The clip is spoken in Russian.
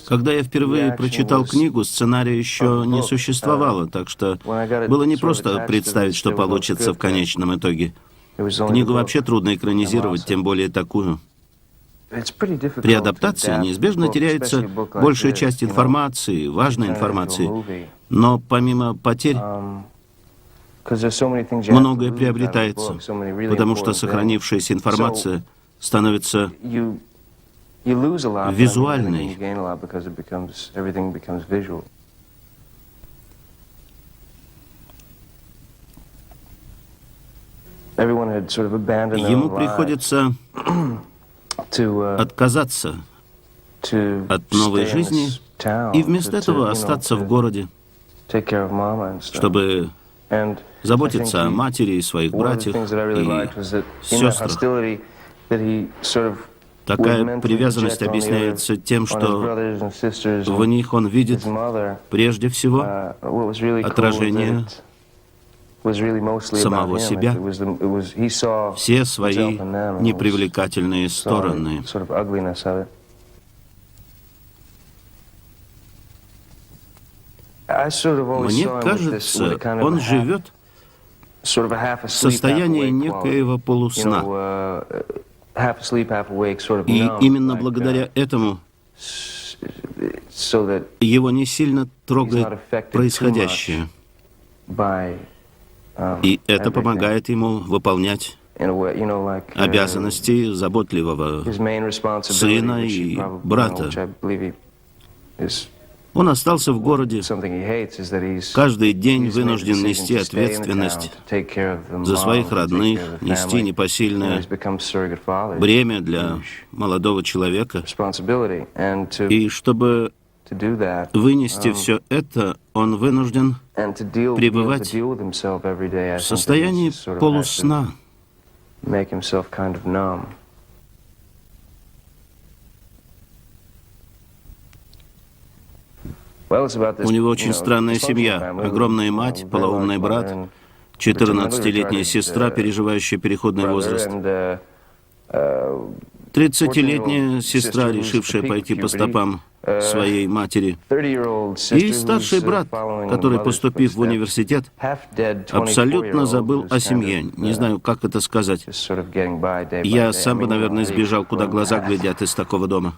Когда я впервые прочитал книгу, сценария еще не существовало, так что было непросто представить, что получится в конечном итоге. Книгу вообще трудно экранизировать, тем более такую. При адаптации неизбежно теряется большая часть информации, важной информации, но помимо потерь многое приобретается, потому что сохранившаяся информация становится визуальной. Ему приходится отказаться от новой жизни и вместо этого остаться в городе, чтобы заботиться о матери и своих братьях и сестрах. Такая привязанность объясняется тем, что в них он видит прежде всего отражение самого себя, все свои непривлекательные стороны. Мне кажется, он живет в состоянии некоего полусна. И именно благодаря этому его не сильно трогает происходящее. И это помогает ему выполнять обязанности заботливого сына и брата. Он остался в городе, каждый день вынужден нести ответственность за своих родных, нести непосильное бремя для молодого человека. И чтобы вынести все это, он вынужден пребывать в состоянии полусна. У него очень странная семья. Огромная мать, полоумный брат, 14-летняя сестра, переживающая переходный возраст, 30-летняя сестра, решившая пойти по стопам своей матери, и старший брат, который, поступив в университет, абсолютно забыл о семье. Не знаю, как это сказать. Я сам бы, наверное, сбежал, куда глаза глядят из такого дома.